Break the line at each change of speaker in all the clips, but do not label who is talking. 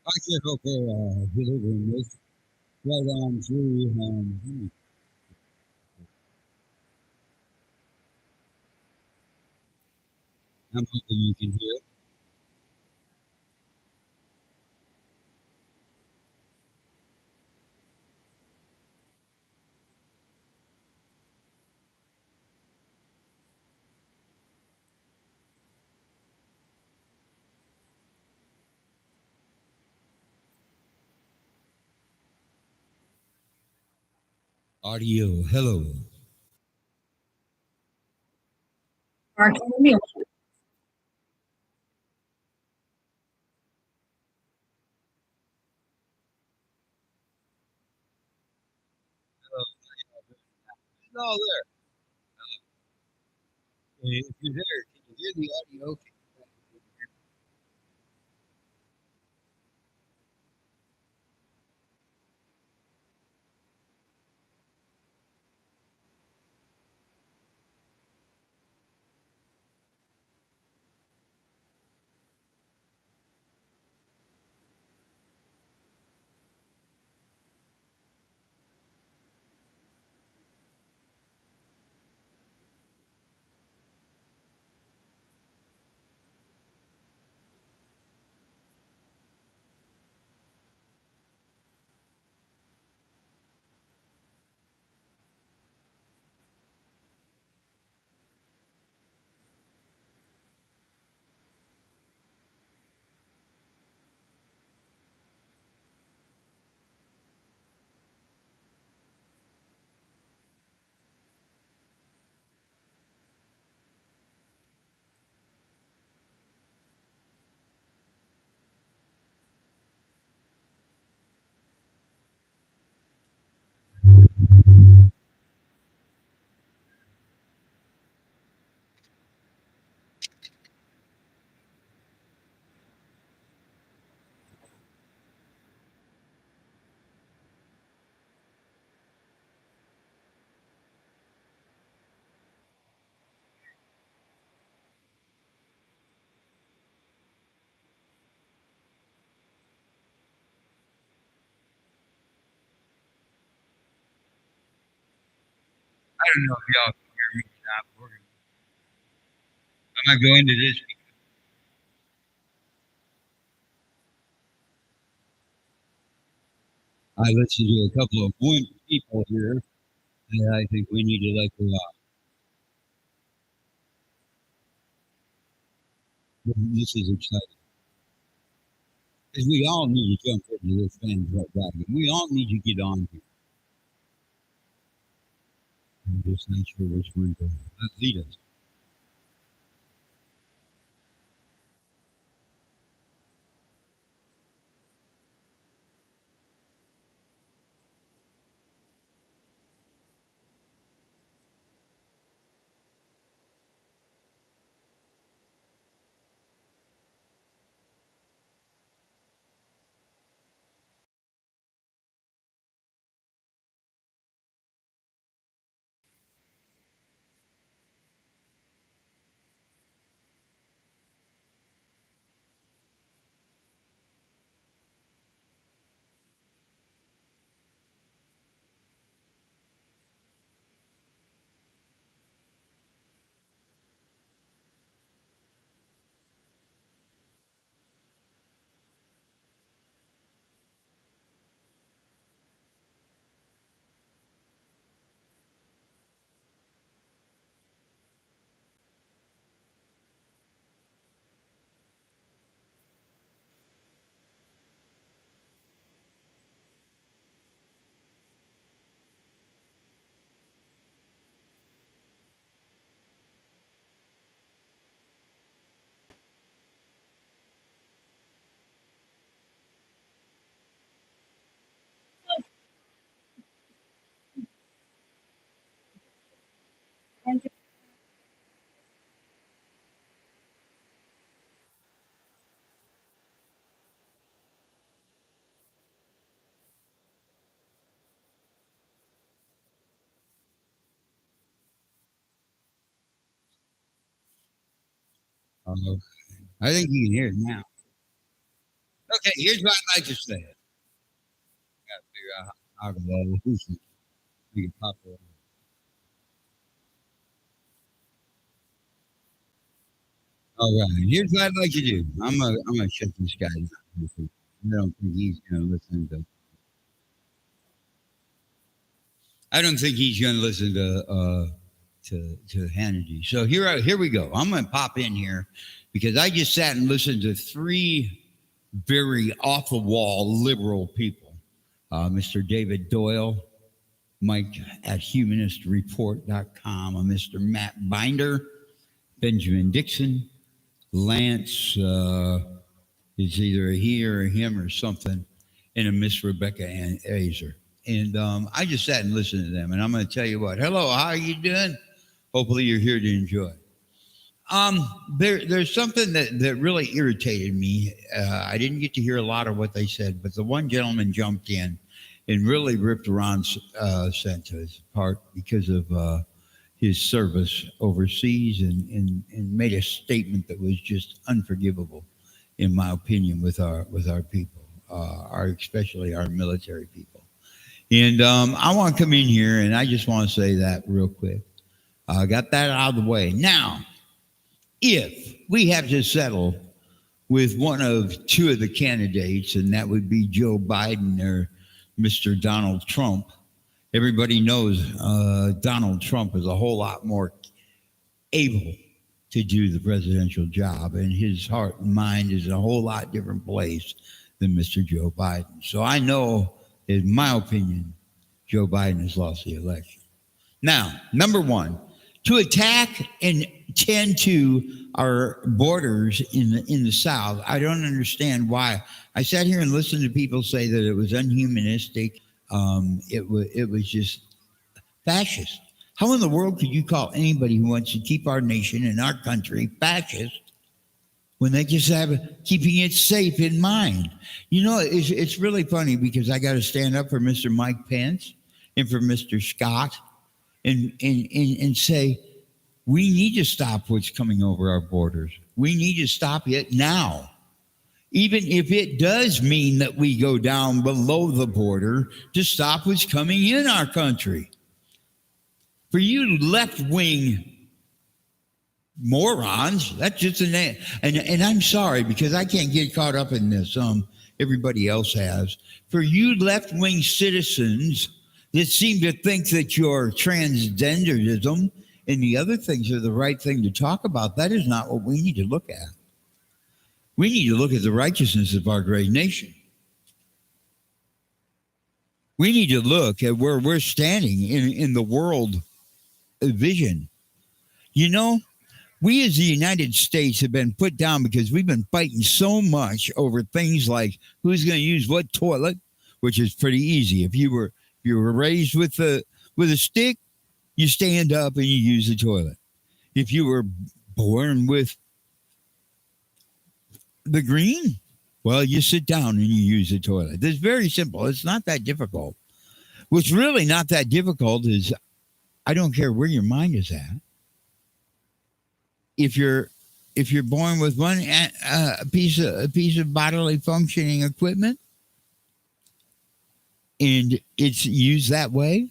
I said, okay, delivering this right on through. I'm hoping you can hear. Audio, hello.
Bartholomew.
Hello there. If you're there, can you hear the audio? I don't know if y'all can hear me or not. Am I going to this? I listened to a couple of point people here, and I think we need to this is exciting. Because we all need to jump into this bandwagon. We all need to get on here. I'm just not sure which one to lead us. Uh, I think you can hear it now. Okay, here's what I'd like to say. Got to figure out how to who should be popular. All right, here's what I'd like to do. I'm gonna shut this guy down. I don't think he's gonna listen to. I don't think he's gonna listen to Hannity. So here we go. I'm gonna pop in here because I just sat and listened to three very off the wall liberal people. Mr. David Doyle, Mike at humanistreport.com, Mr. Matt Binder, Benjamin Dixon, Lance is either a he or a him or something, and a Miss Rebecca Azer. And I just sat and listened to them, and I'm going to tell you what. Hello, how are you doing? Hopefully you're here to enjoy. There's something that really irritated me. I didn't get to hear a lot of what they said, but the one gentleman jumped in and really ripped Ron Santos apart because of his service overseas and made a statement that was just unforgivable, in my opinion, with our people, especially our military people. And I want to come in here and I just want to say that real quick. I got that out of the way. Now, if we have to settle with one of two of the candidates, and that would be Joe Biden or Mr. Donald Trump, everybody knows Donald Trump is a whole lot more able to do the presidential job, and his heart and mind is in a whole lot different place than Mr. Joe Biden. So I know, in my opinion, Joe Biden has lost the election. Now, number one, to attack and tend to our borders in the South, I don't understand why. I sat here and listened to people say that it was unhumanistic. It was just fascist. How in the world could you call anybody who wants to keep our nation and our country fascist when they just have keeping it safe in mind? You know, it's really funny because I got to stand up for Mr. Mike Pence and for Mr. Scott and say, we need to stop what's coming over our borders. We need to stop it now. Even if it does mean that we go down below the border to stop what's coming in our country. For you left-wing morons, that's just a name. And I'm sorry because I can't get caught up in this. Everybody else has. For you left-wing citizens that seem to think that your transgenderism and the other things are the right thing to talk about, that is not what we need to look at. We need to look at the righteousness of our great nation. We need to look at where we're standing in the world vision. You know, we as the United States have been put down because we've been fighting so much over things like who's going to use what toilet, which is pretty easy. If you were raised with a stick, you stand up and you use the toilet. If you were born with the green, well, you sit down and you use the toilet. It's very simple. It's not that difficult. What's really not that difficult is I don't care where your mind is at. If you're born with one piece of bodily functioning equipment and it's used that way,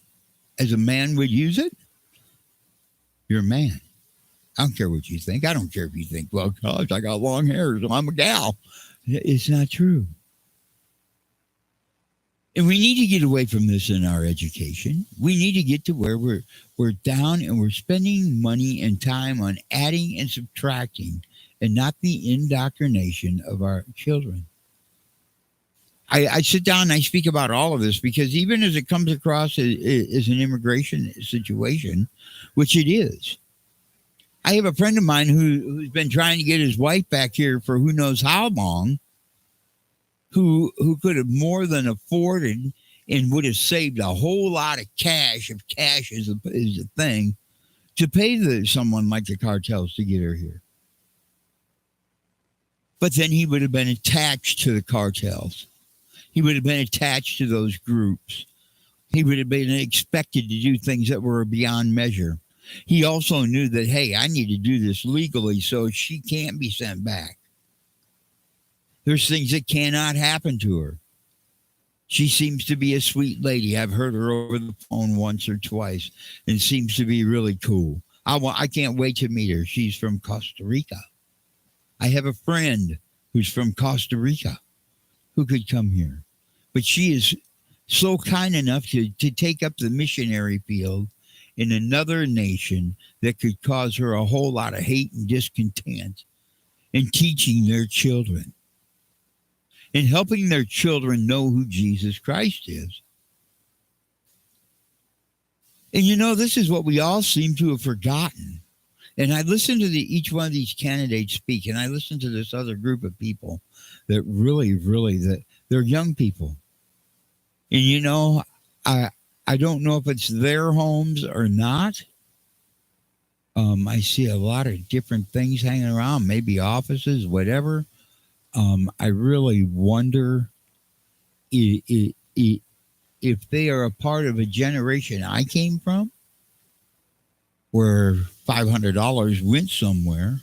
as a man would use it, you're a man. I don't care what you think. I don't care if you think, well, gosh, I got long hair, so I'm a gal. It's not true. And we need to get away from this in our education. We need to get to where we're down and we're spending money and time on adding and subtracting and not the indoctrination of our children. I sit down and I speak about all of this because even as it comes across as an immigration situation, which it is, I have a friend of mine who's been trying to get his wife back here for who knows how long, who could have more than afforded and would have saved a whole lot of cash, if cash is a thing, to pay someone like the cartels to get her here. But then he would have been attached to the cartels. He would have been attached to those groups. He would have been expected to do things that were beyond measure. He also knew that, hey, I need to do this legally so she can't be sent back. There's things that cannot happen to her. She seems to be a sweet lady. I've heard her over the phone once or twice and seems to be really cool. I can't wait to meet her. She's from Costa Rica. I have a friend who's from Costa Rica who could come here. But she is so kind enough to take up the missionary field in another nation that could cause her a whole lot of hate and discontent in teaching their children and helping their children know who Jesus Christ is. And this is what we all seem to have forgotten. And I listened to each one of these candidates speak, and I listened to this other group of people that really, they're young people. And I don't know if it's their homes or not. I see a lot of different things hanging around, maybe offices, whatever. I really wonder if they are a part of a generation I came from, where $500 went somewhere,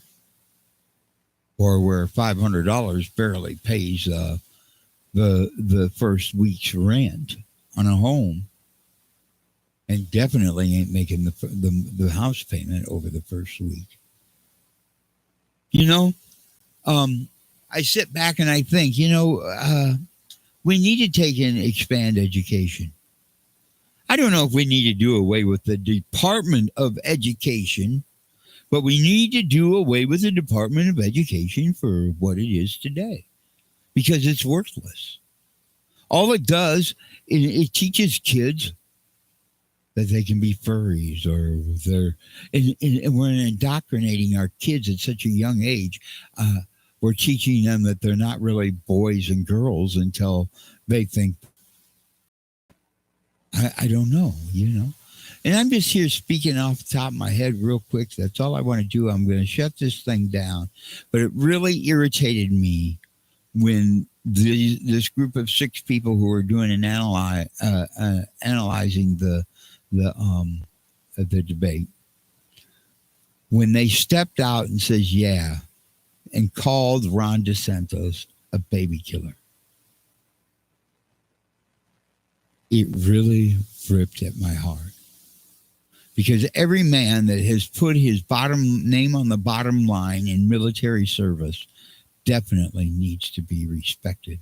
or where $500 barely pays the first week's rent on a home, and definitely ain't making the house payment over the first week. I sit back and I think, we need to take and expand education. I don't know if we need to do away with the Department of Education, but we need to do away with the Department of Education for what it is today, because it's worthless. All it does is it teaches kids that they can be furries, or and we're indoctrinating our kids at such a young age. We're teaching them that they're not really boys and girls until they think, I don't know, And I'm just here speaking off the top of my head real quick. That's all I want to do. I'm going to shut this thing down. But it really irritated me when this group of 6 people who were doing an analyzing the debate, when they stepped out and says, yeah, and called Ron DeSantis a baby killer. It really ripped at my heart. Because every man that has put his name on the bottom line in military service definitely needs to be respected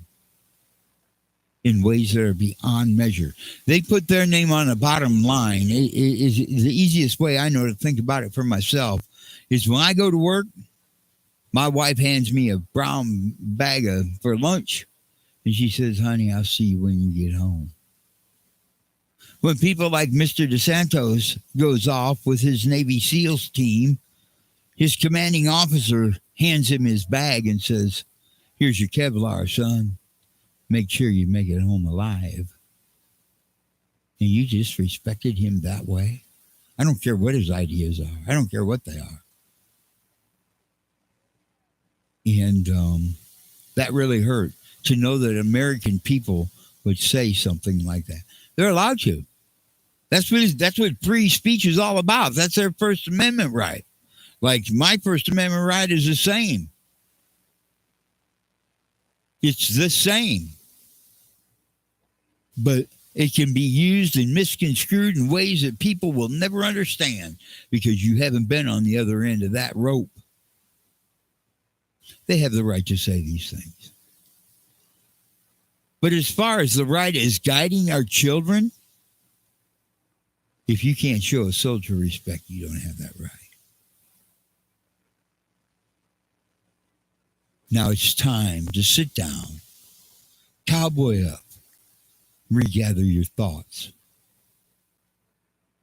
in ways that are beyond measure. They put their name on the bottom line. It is the easiest way I know to think about it for myself is when I go to work, my wife hands me a brown bag for lunch, and she says, honey, I'll see you when you get home. When people like Mr. DeSantis goes off with his Navy SEALs team, his commanding officer hands him his bag and says, here's your Kevlar, son. Make sure you make it home alive. And you just respected him that way? I don't care what his ideas are. I don't care what they are. And that really hurt to know that American people would say something like that. They're allowed to. That's what free speech is all about. That's their First Amendment right. Like my First Amendment right is the same. It's the same. But it can be used and misconstrued in ways that people will never understand because you haven't been on the other end of that rope. They have the right to say these things. But as far as the right is guiding our children, if you can't show a soldier respect, you don't have that right. Now it's time to sit down, cowboy up, regather your thoughts,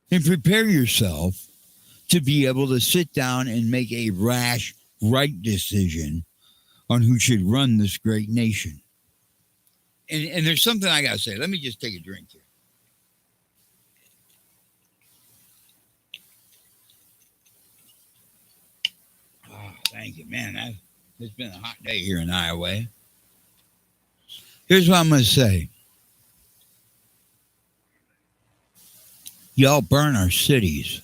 and prepare yourself to be able to sit down and make a rash, right decision on who should run this great nation. And there's something I got to say. Let me just take a drink here. Oh, thank you, man. It's been a hot day here in Iowa. Here's what I'm going to say. Y'all burn our cities.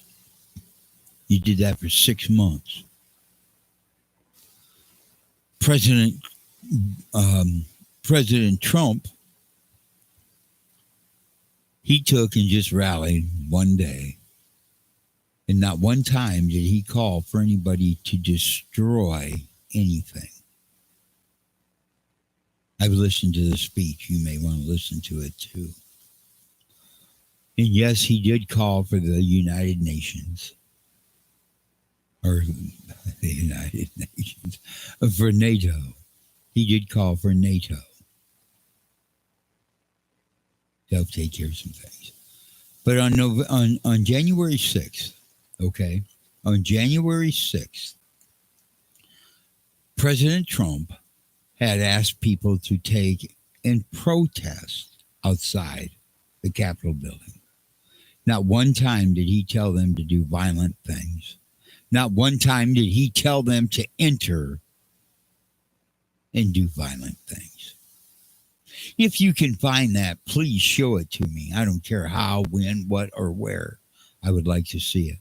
You did that for 6 months. President President Trump, he took and just rallied one day. And not one time did he call for anybody to destroy anything. I've listened to the speech. You may want to listen to it too. And yes, he did call for the United Nations, or the United Nations, for NATO. He did call for NATO to help take care of some things. But on January 6th, okay, on January 6th, President Trump had asked people to take and protest outside the Capitol building. Not one time did he tell them to do violent things. Not one time did he tell them to enter and do violent things. If you can find that, please show it to me. I don't care how, when, what, or where. I would like to see it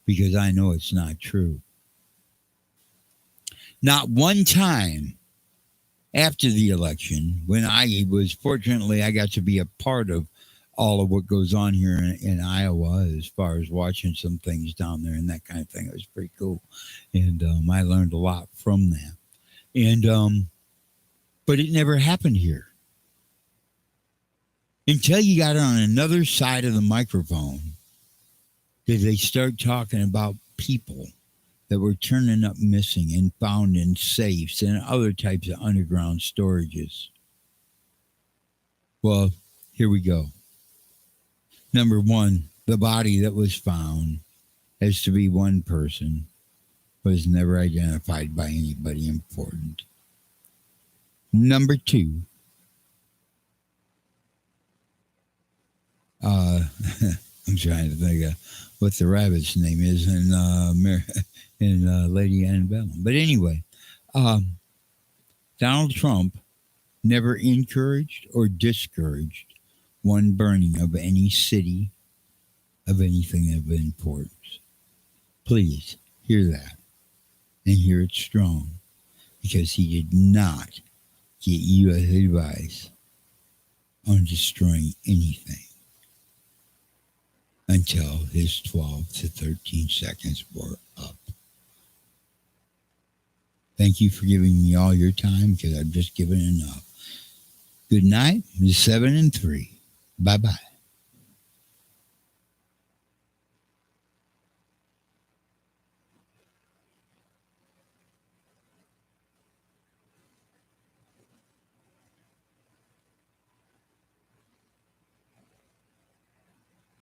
because I know it's not true. Not one time after the election, when I got to be a part of all of what goes on here in Iowa as far as watching some things down there and that kind of thing. It was pretty cool. And I learned a lot from that. And, but it never happened here. Until you got on another side of the microphone, did they start talking about people that were turning up missing and found in safes and other types of underground storages. Well, here we go. Number one, the body that was found has to be one person, was never identified by anybody important. Number two, I'm trying to think of what the rabbit's name is in Lady Annabelle. But anyway, Donald Trump never encouraged or discouraged one burning of any city, of anything of importance. Please hear that and hear it strong, because he did not get U.S. advice on destroying anything until his 12 to 13 seconds were up. Thank you for giving me all your time, because I've just given enough. Good night. 7 and 3. Bye-bye.